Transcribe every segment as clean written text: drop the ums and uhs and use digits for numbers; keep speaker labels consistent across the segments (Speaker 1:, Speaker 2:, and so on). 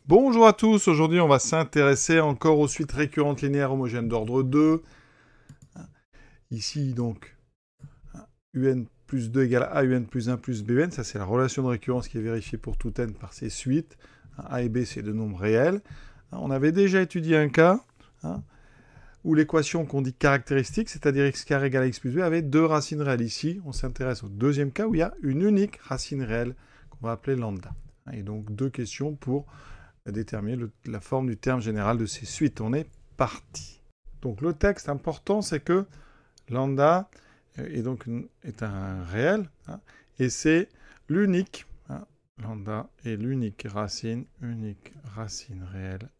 Speaker 1: Bonjour à tous, aujourd'hui on va s'intéresser encore aux suites récurrentes linéaires homogènes d'ordre 2. Ici donc, un plus 2 égale AUN plus 1 plus BUN, ça c'est la relation de récurrence qui est vérifiée pour tout n par ces suites. A et B c'est deux nombres réels. On avait déjà étudié un cas où l'équation qu'on dit caractéristique, c'est-à-dire x carré égale x plus b, avait deux racines réelles. Ici, on s'intéresse au deuxième cas où il y a une unique racine réelle qu'on va appeler lambda. Et donc deux questions pour déterminer la forme du terme général de ces suites. On est parti. Donc le texte important, c'est que lambda est un réel, et c'est l'unique, lambda est l'unique racine réelle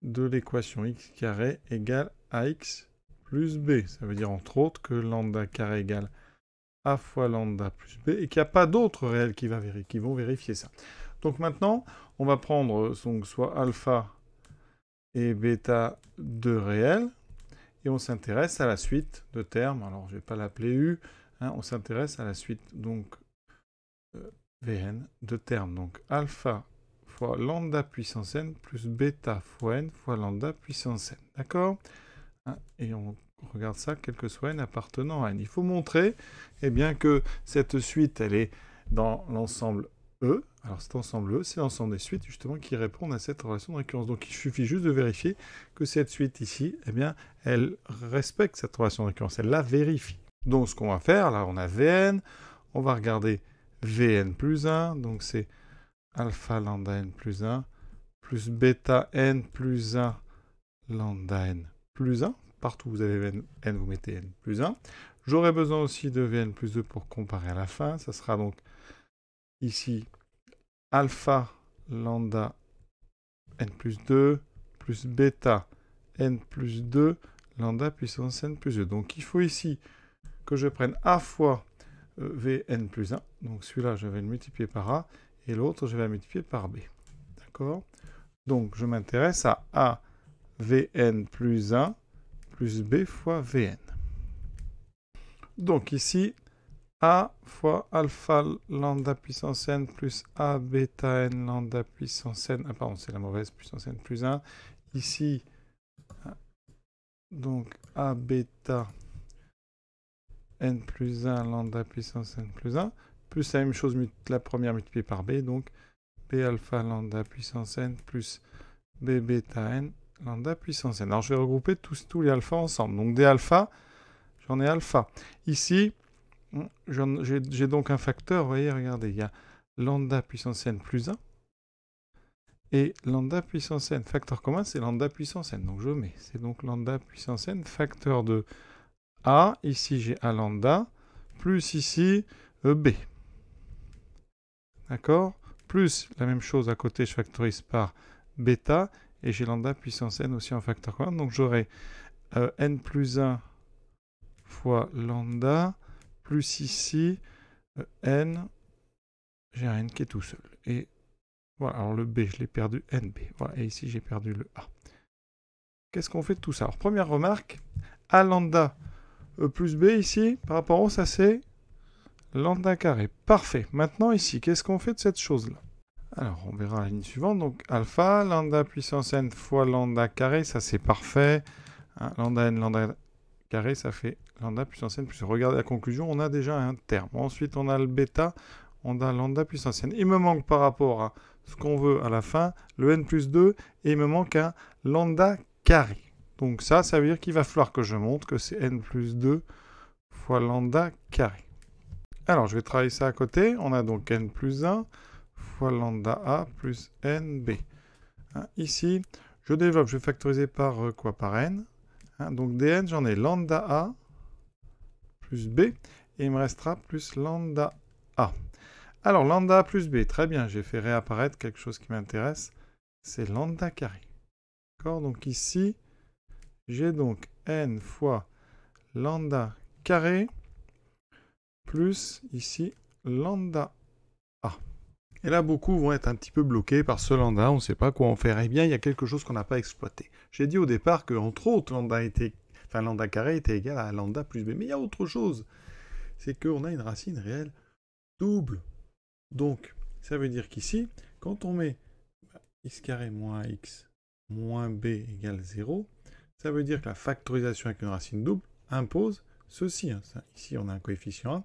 Speaker 1: de l'équation x carré égale ax plus b. Ça veut dire entre autres que lambda carré égale a fois lambda plus b, et qu'il n'y a pas d'autres réels qui vont vérifier ça. Donc maintenant, on va prendre donc, soit alpha et bêta de réels, et on s'intéresse à la suite de termes. Alors, je ne vais pas l'appeler U, on s'intéresse à la suite, donc, Vn de termes. Donc, alpha fois lambda puissance n plus bêta fois n fois lambda puissance n. D'accord ? Et on regarde ça, quel que soit n appartenant à n. Il faut montrer que cette suite, elle est dans l'ensemble E. Alors cet ensemble E, c'est l'ensemble des suites justement qui répondent à cette relation de récurrence. Donc il suffit juste de vérifier que cette suite ici, elle respecte cette relation de récurrence, elle la vérifie. Donc ce qu'on va faire, là on a Vn, on va regarder Vn plus 1, donc c'est alpha lambda n plus 1, plus bêta n plus 1, lambda n plus 1. Partout où vous avez n, vous mettez n plus 1. J'aurai besoin aussi de Vn plus 2 pour comparer à la fin. Ça sera donc ici alpha lambda n plus 2 plus bêta n plus 2 lambda puissance n plus 2. Donc il faut ici que je prenne a fois Vn plus 1. Donc celui-là, je vais le multiplier par a. Et l'autre, je vais le multiplier par b. D'accord ? Donc je m'intéresse à a Vn plus 1 plus b fois Vn. Donc ici, a fois alpha lambda puissance n plus a bêta n lambda puissance n. Ah pardon, c'est la mauvaise puissance n plus 1. Ici, donc a bêta n plus 1 lambda puissance n plus 1, plus la même chose, la première multipliée par b, donc b alpha lambda puissance n plus b bêta n lambda puissance n. Alors je vais regrouper tous les alphas ensemble. Donc des alphas, j'en ai alpha. Ici, j'ai donc un facteur, vous voyez, regardez, il y a lambda puissance n plus 1 et lambda puissance n. Facteur commun, c'est lambda puissance n. Donc je mets, c'est donc lambda puissance n, facteur de a, ici j'ai a lambda, plus ici b. D'accord ? Plus la même chose à côté, je factorise par bêta, et j'ai lambda puissance n aussi en facteur commun. Donc j'aurai n plus 1 fois lambda, plus ici n, j'ai un n qui est tout seul. Et voilà, alors le b, je l'ai perdu, nb. Voilà, et ici j'ai perdu le a. Qu'est-ce qu'on fait de tout ça ? Alors première remarque, a lambda plus b ici, par rapport au, ça c'est lambda carré. Parfait. Maintenant ici, qu'est-ce qu'on fait de cette chose-là ? Alors, on verra la ligne suivante. Donc, alpha, lambda puissance n fois lambda carré, ça c'est parfait. Lambda n, lambda carré, ça fait lambda puissance n plus. Regardez la conclusion, on a déjà un terme. Ensuite, on a le bêta, on a lambda puissance n. Il me manque par rapport à ce qu'on veut à la fin, le n plus 2, et il me manque un lambda carré. Donc ça veut dire qu'il va falloir que je montre que c'est n plus 2 fois lambda carré. Alors, je vais travailler ça à côté. On a donc n plus 1 fois lambda a plus nb. Ici, je développe, je vais factoriser par quoi ? Par n. Donc dn, j'en ai lambda a plus b, et il me restera plus lambda a. Alors, lambda a plus b, très bien, j'ai fait réapparaître quelque chose qui m'intéresse, c'est lambda carré. D'accord ? Donc ici, j'ai donc n fois lambda carré plus ici lambda a. Et là, beaucoup vont être un petit peu bloqués par ce lambda, on ne sait pas quoi en faire. Eh bien, il y a quelque chose qu'on n'a pas exploité. J'ai dit au départ que, entre autres, lambda carré était égal à lambda plus b. Mais il y a autre chose. C'est qu'on a une racine réelle double. Donc, Ça veut dire qu'ici, quand on met x carré moins ax moins b égale 0, ça veut dire que la factorisation avec une racine double impose ceci. Hein. Ici, on a un coefficient 1.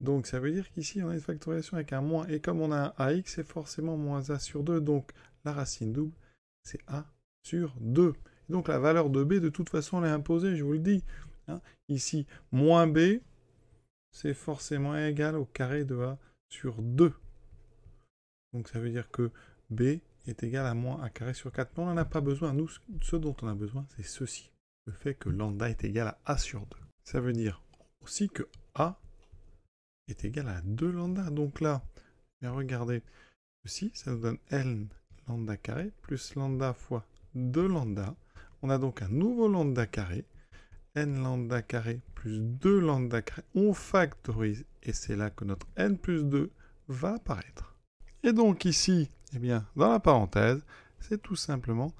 Speaker 1: Donc, ça veut dire qu'ici, on a une factorisation avec un moins. Et comme on a un ax, c'est forcément moins a sur 2. Donc, la racine double, c'est a sur 2. Et donc, la valeur de b, de toute façon, elle est imposée, je vous le dis. Hein. Ici, moins b, c'est forcément égal au carré de a sur 2. Donc, ça veut dire que b est égal à moins a carré sur 4. Mais on n'en a pas besoin. Nous, ce dont on a besoin, c'est ceci. Le fait que lambda est égal à a sur 2. Ça veut dire aussi que a est égal à 2 lambda. Donc là, regardez, ceci, ça nous donne n lambda carré plus lambda fois 2 lambda. On a donc un nouveau lambda carré, n lambda carré plus 2 lambda carré. On factorise, et c'est là que notre n plus 2 va apparaître. Et donc ici, eh bien, dans la parenthèse, c'est tout simplement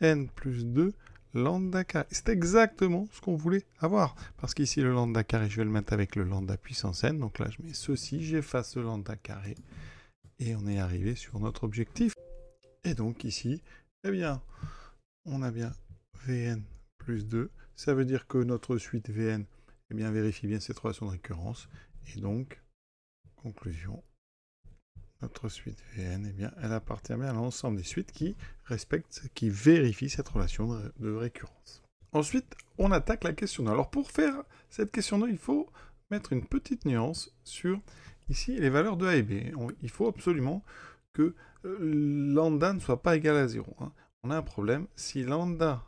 Speaker 1: n plus 2 lambda carré. C'est exactement ce qu'on voulait avoir. Parce qu'ici, le lambda carré, je vais le mettre avec le lambda puissance n. Donc là, je mets ceci, j'efface le lambda carré. Et on est arrivé sur notre objectif. Et donc ici, eh bien, on a bien Vn plus 2. Ça veut dire que notre suite Vn, eh bien, vérifie bien cette relation de récurrence. Et donc, conclusion, notre suite Vn, eh bien, elle appartient bien à l'ensemble des suites qui respectent, qui vérifient cette relation de récurrence. Ensuite, on attaque la question 2. Alors, pour faire cette question 2, il faut mettre une petite nuance sur, ici, les valeurs de a et b. Il faut absolument que lambda ne soit pas égal à 0. Hein. On a un problème. Si lambda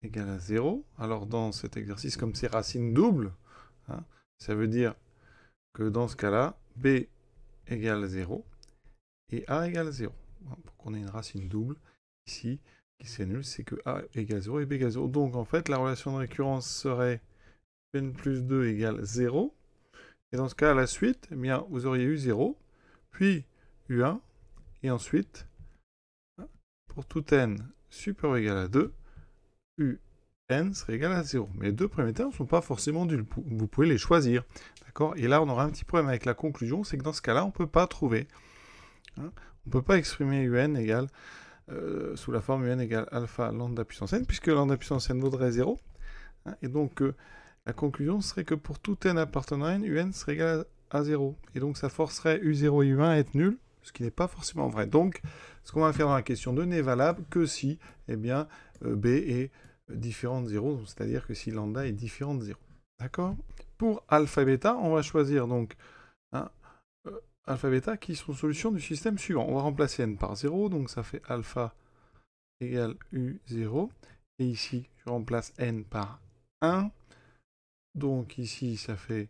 Speaker 1: égale à 0, alors dans cet exercice, comme c'est racine double, hein, ça veut dire que dans ce cas-là, b égale 0 et a égale 0. Pour qu'on ait une racine double, ici, qui c'est nul, c'est que a égale 0 et b égale 0. Donc en fait, la relation de récurrence serait n plus 2 égale 0. Et dans ce cas, à la suite, eh bien, vous auriez eu 0, puis u1, et ensuite, pour tout n supérieur ou égal à 2, un serait égal à 0. Mais les deux premiers termes ne sont pas forcément nuls. Vous pouvez les choisir. D'accord ? Et là, on aura un petit problème avec la conclusion, c'est que dans ce cas-là, on ne peut pas trouver. Hein, on ne peut pas exprimer un égale, sous la forme un égale alpha lambda puissance n, puisque lambda puissance n vaudrait 0. Hein, et donc, la conclusion serait que pour tout n appartenant à n, un serait égal à 0. Et donc, ça forcerait u0 et u1 à être nuls, ce qui n'est pas forcément vrai. Donc, ce qu'on va faire dans la question 2 n'est valable que si, eh bien, b est différent de 0, c'est-à-dire que si lambda est différent de 0. D'accord ? Pour alpha et bêta, on va choisir donc alpha et bêta qui sont solutions du système suivant. On va remplacer n par 0, donc ça fait alpha égale u0. Et ici, je remplace n par 1. Donc ici, ça fait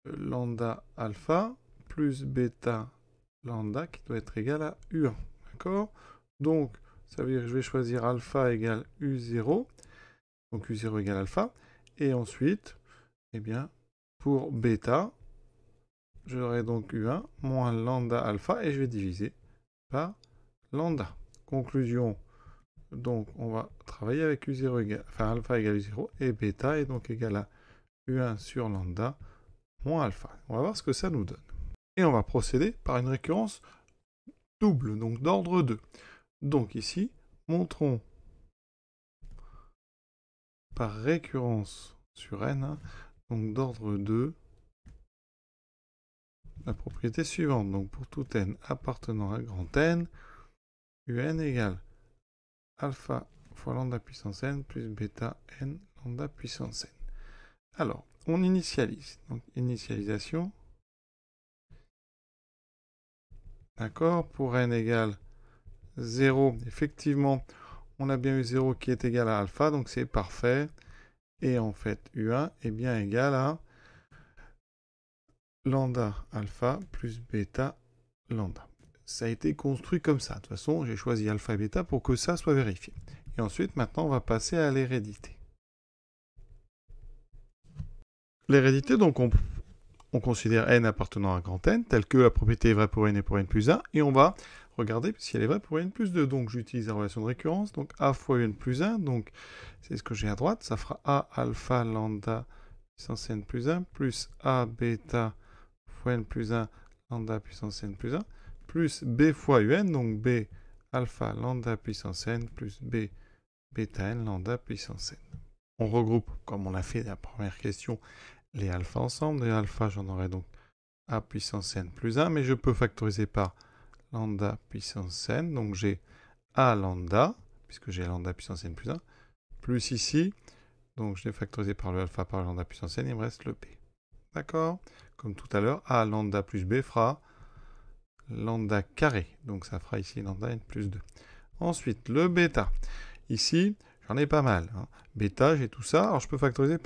Speaker 1: lambda alpha plus bêta lambda qui doit être égal à u1. D'accord ? Donc, ça veut dire que je vais choisir alpha égale u0. Donc u0 égale alpha. Et ensuite, eh bien, pour bêta, j'aurai donc u1 moins lambda alpha et je vais diviser par lambda. Conclusion, donc on va travailler avec u0 égale, enfin alpha égale u0 et bêta est donc égal à u1 sur lambda moins alpha. On va voir ce que ça nous donne. Et on va procéder par une récurrence double, donc d'ordre 2. Donc ici, montrons par récurrence sur n, hein, donc d'ordre 2, la propriété suivante. Donc pour tout n appartenant à grand N, un égale alpha fois lambda puissance n plus bêta n lambda puissance n. Alors, on initialise. Donc initialisation. D'accord, pour n égale 0, effectivement, on a bien eu 0 qui est égal à alpha, donc c'est parfait. Et en fait, u1 est bien égal à lambda alpha plus bêta lambda. Ça a été construit comme ça. De toute façon, j'ai choisi alpha et bêta pour que ça soit vérifié. Et ensuite, maintenant, on va passer à l'hérédité. L'hérédité, donc, on considère n appartenant à grand N, tel que la propriété est vraie pour n et pour n plus 1, et on va regarder si elle est vraie pour n plus 2. Donc, j'utilise la relation de récurrence, donc a fois n plus 1, donc c'est ce que j'ai à droite, ça fera a alpha lambda puissance n plus 1, plus a bêta fois n plus 1 lambda puissance n plus 1, plus b fois un, donc b alpha lambda puissance n plus b bêta n lambda puissance n. On regroupe, comme on a fait la première question, les alphas ensemble. Les alphas, j'en aurai donc a puissance n plus 1, mais je peux factoriser par lambda puissance n, donc j'ai a lambda, puisque j'ai lambda puissance n plus 1, plus ici, donc je l'ai factorisé par le alpha par lambda puissance n, il me reste le b. D'accord? Comme tout à l'heure, a lambda plus b fera lambda carré, donc ça fera ici lambda n plus 2. Ensuite, le bêta. Ici, j'en ai pas mal. Hein. Bêta, j'ai tout ça. Alors, je peux factoriser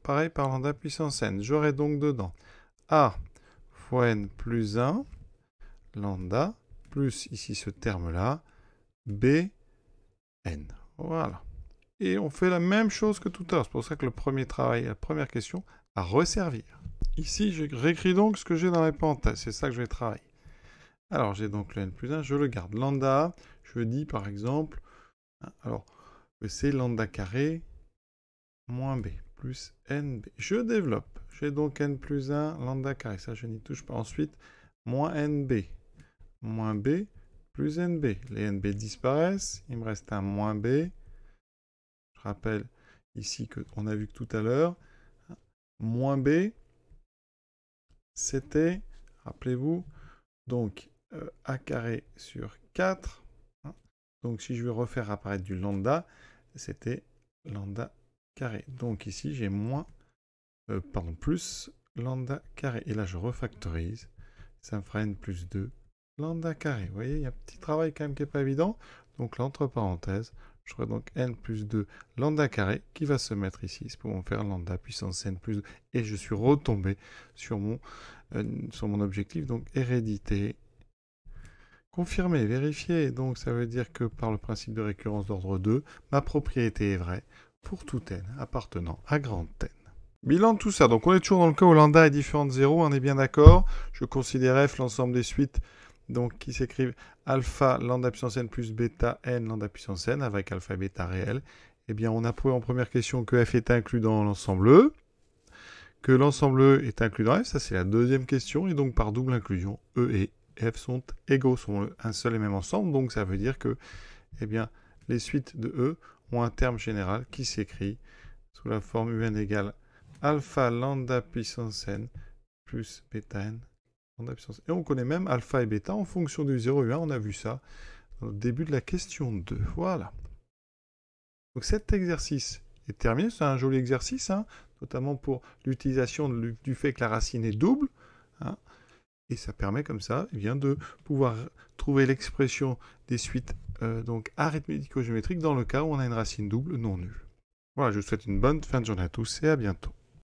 Speaker 1: pareil par lambda puissance n. J'aurai donc dedans a fois n plus 1, lambda, plus ici ce terme-là, b, n. Voilà. Et on fait la même chose que tout à l'heure. C'est pour ça que le premier travail, la première question, à resservir. Ici, je réécris donc ce que j'ai dans les parenthèses. C'est ça que je vais travailler. Alors, j'ai donc le n plus 1, je le garde. Lambda, je dis par exemple, alors, c'est lambda carré moins b plus nb. Je développe. J'ai donc n plus 1 lambda carré. Ça, je n'y touche pas. Ensuite, moins nb. Moins b plus nb. Les nb disparaissent. Il me reste un moins b. Je rappelle ici qu'on a vu que tout à l'heure, moins b, c'était, rappelez-vous, donc a carré sur 4. Donc si je veux refaire apparaître du lambda, c'était lambda carré. Donc ici, j'ai plus lambda carré. Et là, je refactorise. Ça me fera n plus 2 lambda carré. Vous voyez, il y a un petit travail quand même qui n'est pas évident. Donc là, entre parenthèses, j'aurai donc n plus 2 lambda carré qui va se mettre ici. C'est pour me faire lambda puissance n plus 2. Et je suis retombé sur mon objectif. Donc hérédité. Confirmé, vérifié. Donc ça veut dire que par le principe de récurrence d'ordre 2, ma propriété est vraie pour tout n appartenant à grand n. Bilan de tout ça. Donc on est toujours dans le cas où lambda est différent de 0, on est bien d'accord. Je considère f l'ensemble des suites donc, qui s'écrivent alpha lambda puissance n plus bêta n lambda puissance n avec alpha et bêta réels. Eh bien on a prouvé en première question que f est inclus dans l'ensemble E, que l'ensemble E est inclus dans f, ça c'est la deuxième question, et donc par double inclusion, E et f sont égaux, sont un seul et même ensemble, donc ça veut dire que eh bien, les suites de E ont un terme général qui s'écrit sous la forme un égale alpha lambda puissance n plus bêta n lambda puissance n. Et on connaît même alpha et bêta en fonction du 0 et 1, on a vu ça au début de la question 2. Voilà. Donc cet exercice est terminé, c'est un joli exercice, hein, notamment pour l'utilisation du fait que la racine est double. Hein. Et ça permet comme ça eh bien, de pouvoir trouver l'expression des suites donc arithmético-géométriques dans le cas où on a une racine double non nulle. Voilà, je vous souhaite une bonne fin de journée à tous et à bientôt.